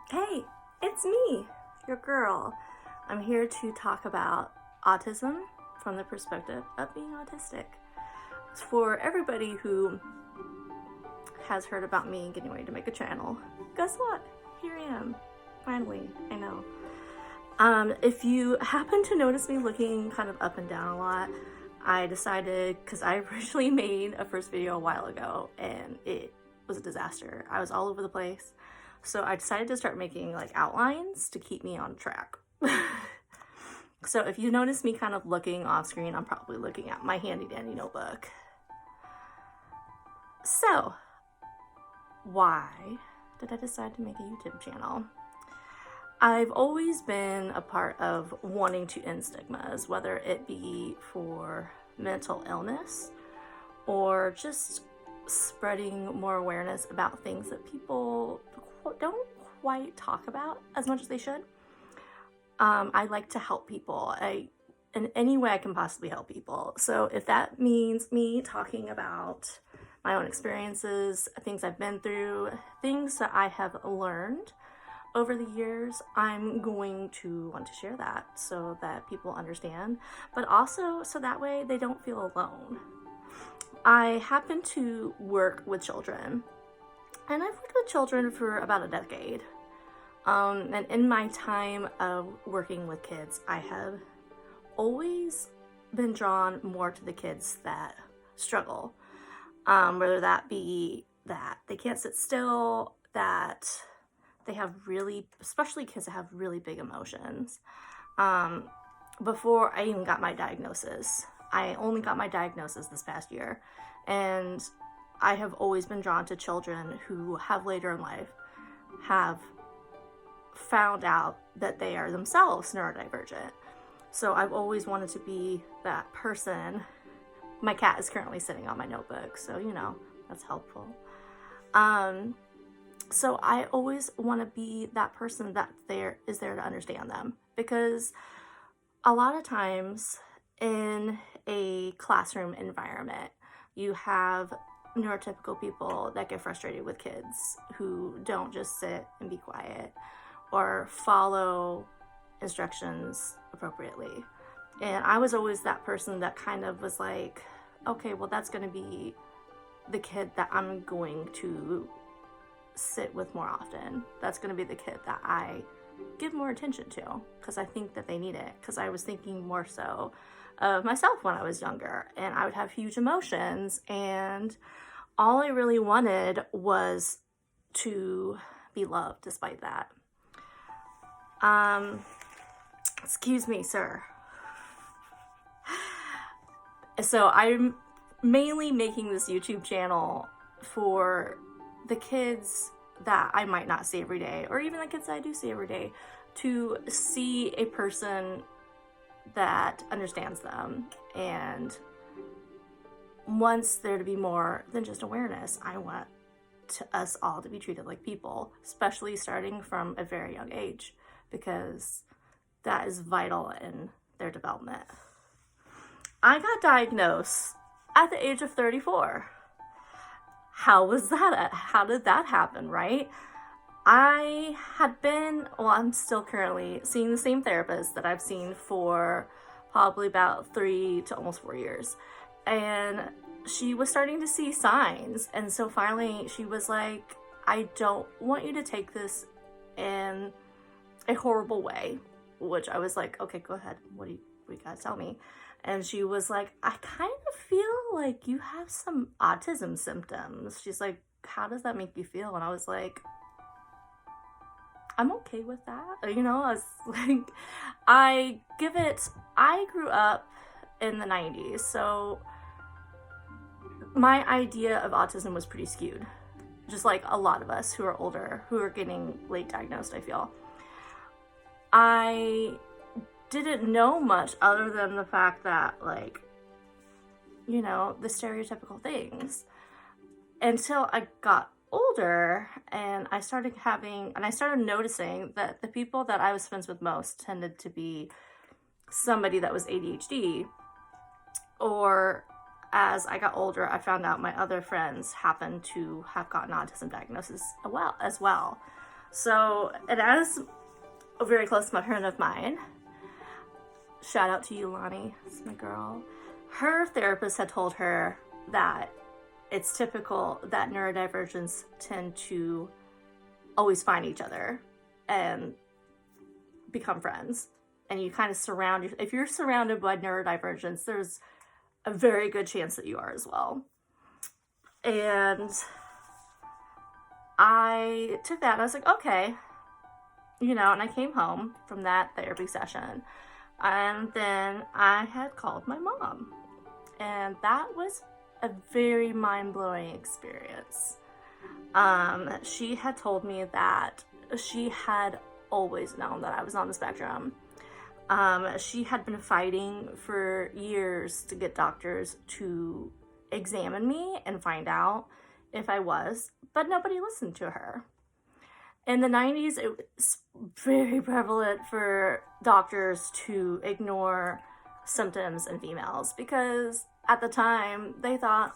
Hey, it's me, your girl. I'm here to talk about autism from the perspective of being autistic. It's for everybody who has heard about me getting ready to make a channel. Guess what? Here I am. Finally, I know. If you happen to notice me looking kind of up and down a lot, I decided, because I originally made a first video a while ago and it was a disaster. I was all over the place. So I decided to start making like outlines to keep me on track. So if you notice me kind of looking off screen, I'm probably looking at my handy dandy notebook. So why did I decide to make a YouTube channel? I've always been a part of wanting to end stigmas, whether it be for mental illness or just spreading more awareness about things that people don't quite talk about as much as they should. I like to help people in any way I can possibly help people. So if that means me talking about my own experiences, things I've been through, things that I have learned over the years, I'm going to want to share that so that people understand, but also so that way they don't feel alone. I happen to work with children, and I've worked with children for about a decade. And in my time of working with kids, I have always been drawn more to the kids that struggle, whether that be that they can't sit still, that they have especially kids that have really big emotions. Before I even got my diagnosis, I only got my diagnosis this past year, and I have always been drawn to children who have later in life have found out that they are themselves neurodivergent. So I've always wanted to be that person. My cat is currently sitting on my notebook, so that's helpful. So I always want to be that person that is there to understand them, because a lot of times in a classroom environment, you have neurotypical people that get frustrated with kids who don't just sit and be quiet or follow instructions appropriately. And I was always that person that kind of was like, okay, well, that's going to be the kid that I'm going to sit with more often. That's going to be the kid that I give more attention to because I think that they need it, because I was thinking more so of myself when I was younger, and I would have huge emotions, and all I really wanted was to be loved despite that. Excuse me, sir. So I'm mainly making this YouTube channel for the kids that I might not see every day, or even the kids that I do see every day, to see a person that understands them and wants there to be more than just awareness. I want us all to be treated like people, especially starting from a very young age, because that is vital in their development. I got diagnosed at the age of 34. How was that? How did that happen, right? I'm still currently seeing the same therapist that I've seen for probably about 3 to almost 4 years. And she was starting to see signs. And so finally she was like, I don't want you to take this in a horrible way, which I was like, okay, go ahead. What do you guys tell me? And she was like, I kind of feel like you have some autism symptoms. She's like, how does that make you feel? And I was like, I'm okay with that. I was like, I grew up in the 90s, so my idea of autism was pretty skewed. Just like a lot of us who are older, who are getting late diagnosed, I feel. I didn't know much other than the fact that, like, the stereotypical things, until I got older and I started noticing that the people that I was friends with most tended to be somebody that was ADHD, or as I got older, I found out my other friends happened to have gotten autism diagnosis as well. So, and as a very close friend of mine, shout out to you, Lonnie, it's my girl. Her therapist had told her that it's typical that neurodivergents tend to always find each other and become friends. And you kind of if you're surrounded by neurodivergents, there's a very good chance that you are as well. And I took that and I was like, okay, and I came home from that therapy session, and then I had called my mom, and that was a very mind-blowing experience. She had told me that she had always known that I was on the spectrum. She had been fighting for years to get doctors to examine me and find out if I was, but nobody listened to her. In the 90s, it was very prevalent for doctors to ignore symptoms in females because at the time they thought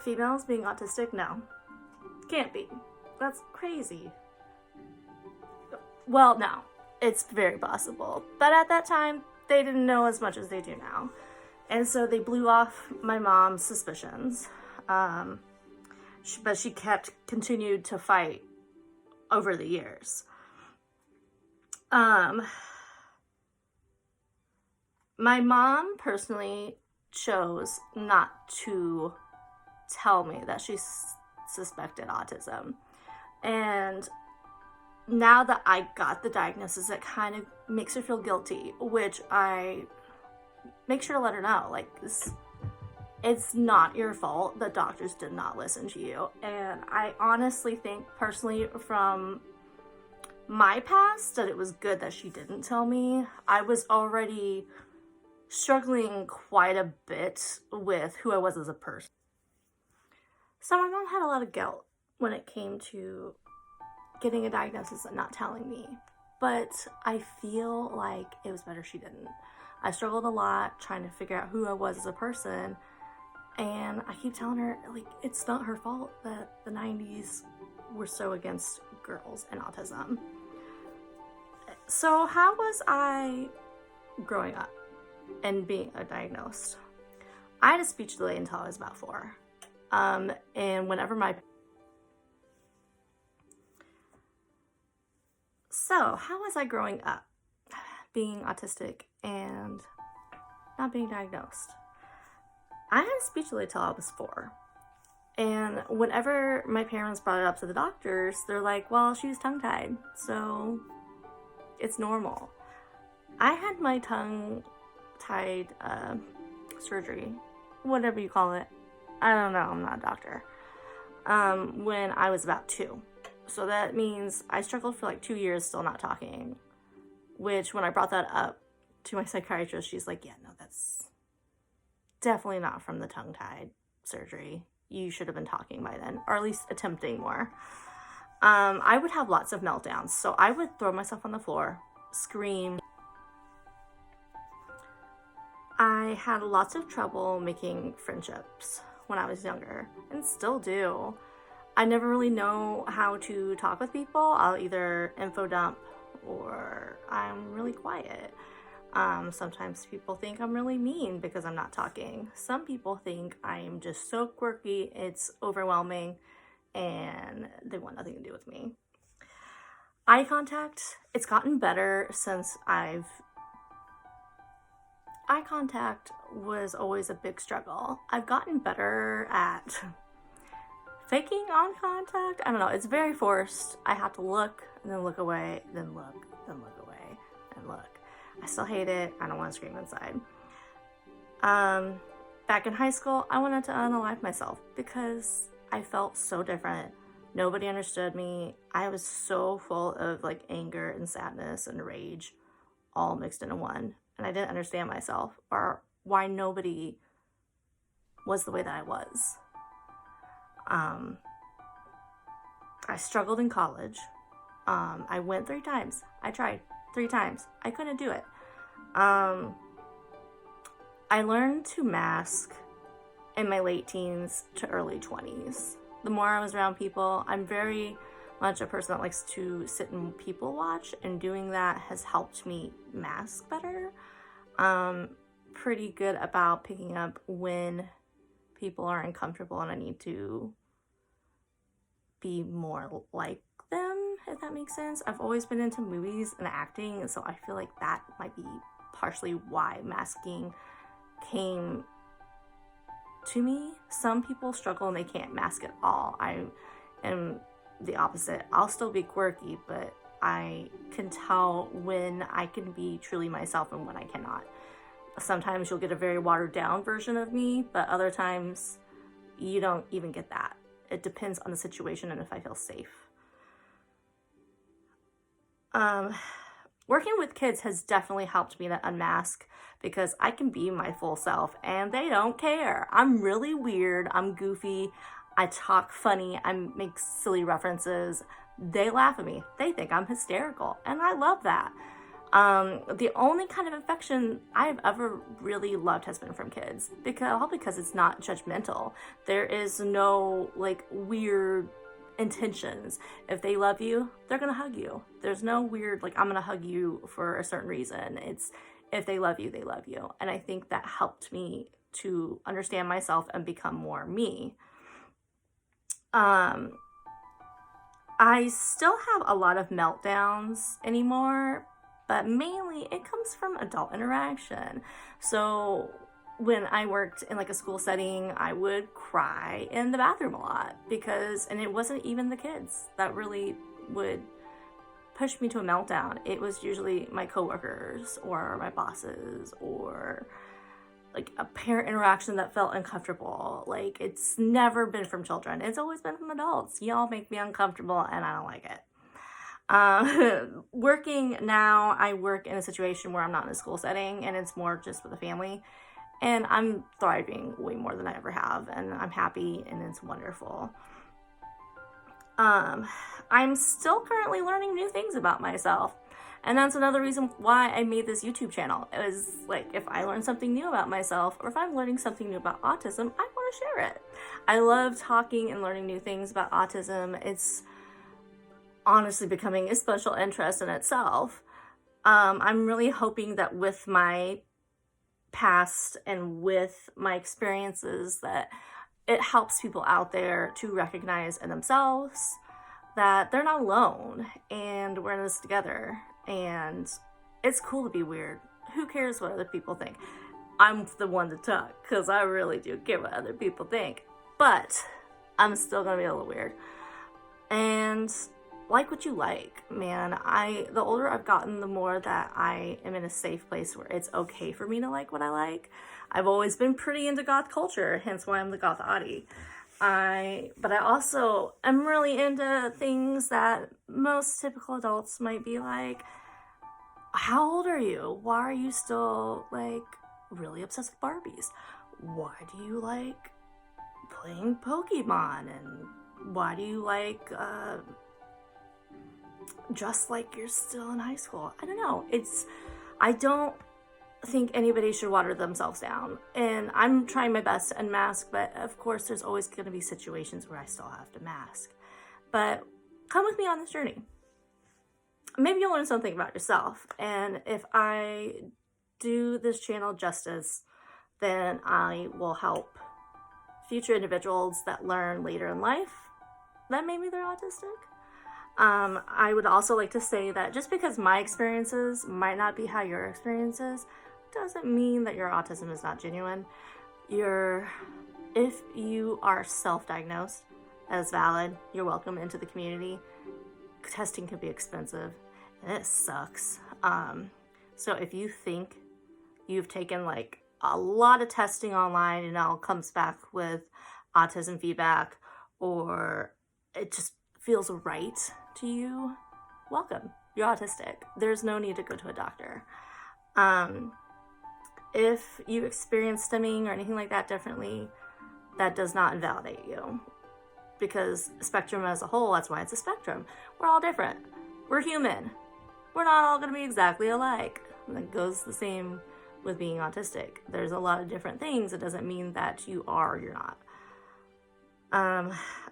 females being autistic, no, can't be. That's crazy. Well, no, it's very possible. But at that time, they didn't know as much as they do now. And so they blew off my mom's suspicions. But she continued to fight over the years. My mom personally chose not to tell me that she suspected autism. And now that I got the diagnosis, it kind of makes her feel guilty, which I make sure to let her know, like, it's not your fault that doctors did not listen to you. And I honestly think, personally, from my past, that it was good that she didn't tell me. I was already struggling quite a bit with who I was as a person. So my mom had a lot of guilt when it came to getting a diagnosis and not telling me. But I feel like it was better she didn't. I struggled a lot trying to figure out who I was as a person. And I keep telling her, like, it's not her fault that the 90s were so against girls and autism. So how was I growing up and being diagnosed? I had a speech delay until I was about 4. And whenever So how was I growing up being autistic and not being diagnosed? I had a speech delay till I was 4. And whenever my parents brought it up to the doctors, they're like, well, she was tongue-tied, so it's normal. I had my tongue-tied surgery, whatever you call it. I don't know, I'm not a doctor. When I was about 2. So that means I struggled for like 2 years still not talking, which when I brought that up to my psychiatrist, she's like, yeah, no, that's definitely not from the tongue-tied surgery. You should have been talking by then, or at least attempting more. I would have lots of meltdowns. So I would throw myself on the floor, scream. I had lots of trouble making friendships when I was younger, and still do. I never really know how to talk with people. I'll either info dump or I'm really quiet. Sometimes people think I'm really mean because I'm not talking. Some people think I'm just so quirky, it's overwhelming, and they want nothing to do with me. Eye contact, it's gotten better since eye contact was always a big struggle. I've gotten better at faking eye contact. I don't know, it's very forced. I have to look, and then look away, then look away, and look. I still hate it. I don't want to scream inside. Back in high school, I wanted to unalive myself because I felt so different. Nobody understood me. I was so full of like anger and sadness and rage all mixed into one. And I didn't understand myself or why nobody was the way that I was. I struggled in college. I went 3 times. I tried 3 times. I couldn't do it. I learned to mask in my late teens to early 20s. The more I was around people, I'm very much a person that likes to sit and people watch, and doing that has helped me mask better. Pretty good about picking up when people are uncomfortable and I need to be more like them, if that makes sense. I've always been into movies and acting, so I feel like that might be partially why masking came to me. Some people struggle and they can't mask at all. I am the opposite. I'll still be quirky, but I can tell when I can be truly myself and when I cannot. Sometimes you'll get a very watered down version of me, but other times you don't even get that. It depends on the situation and if I feel safe. Working with kids has definitely helped me to unmask, because I can be my full self and they don't care. I'm really weird. I'm goofy. I talk funny. I make silly references. They laugh at me. They think I'm hysterical, and I love that. The only kind of affection I've ever really loved has been from kids, because it's not judgmental. There is no like weird intentions. If they love you, they're gonna hug you. There's no weird like I'm gonna hug you for a certain reason. It's if they love you, they love you. And I think that helped me to understand myself and become more me. I still have a lot of meltdowns anymore, but mainly it comes from adult interaction. So when I worked in like a school setting, I would cry in the bathroom a lot and it wasn't even the kids that really would push me to a meltdown. It was usually my coworkers or my bosses or like a parent interaction that felt uncomfortable. Like, it's never been from children. It's always been from adults. Y'all make me uncomfortable and I don't like it. Working now, I work in a situation where I'm not in a school setting and it's more just with a family, and I'm thriving way more than I ever have, and I'm happy and it's wonderful. I'm still currently learning new things about myself, and that's another reason why I made this YouTube channel. It was like, if I learn something new about myself, or if I'm learning something new about autism, I want to share it. I love talking and learning new things about autism. It's honestly becoming a special interest in itself. I'm really hoping that with my past and with my experiences that it helps people out there to recognize in themselves that they're not alone and we're in this together, and it's cool to be weird. Who cares what other people think? I'm the one to talk because I really do care what other people think, but I'm still gonna be a little weird. And like what you like, man. The older I've gotten, the more that I am in a safe place where it's okay for me to like what I like. I've always been pretty into goth culture, hence why I'm the goth Audie. But I also am really into things that most typical adults might be like, how old are you? Why are you still like really obsessed with Barbies? Why do you like playing Pokemon? And why do you like just like you're still in high school? I don't know. I don't think anybody should water themselves down, and I'm trying my best to unmask, but of course there's always going to be situations where I still have to mask. But come with me on this journey. Maybe you'll learn something about yourself, and if I do this channel justice, then I will help future individuals that learn later in life that maybe they're autistic. I would also like to say that just because my experiences might not be how your experience is, doesn't mean that your autism is not genuine. If you are self-diagnosed, that is valid. You're welcome into the community. Testing can be expensive, and it sucks. So if you think you've taken like a lot of testing online and it all comes back with autism feedback, or it just feels right to you, welcome. You're autistic. There's no need to go to a doctor. If you experience stimming or anything like that differently, that does not invalidate you. Because spectrum as a whole, that's why it's a spectrum. We're all different. We're human. We're not all going to be exactly alike. And that goes the same with being autistic. There's a lot of different things. It doesn't mean that you are or you're not.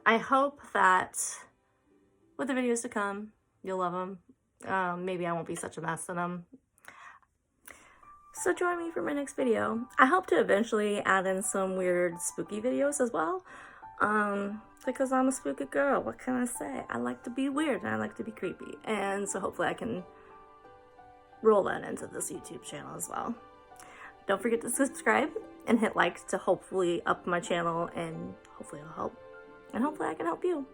I hope that with the videos to come. You'll love them. Maybe I won't be such a mess in them. So join me for my next video. I hope to eventually add in some weird spooky videos as well. Because I'm a spooky girl, what can I say? I like to be weird and I like to be creepy. And so hopefully I can roll that into this YouTube channel as well. Don't forget to subscribe and hit like to hopefully up my channel, and hopefully it'll help. And hopefully I can help you.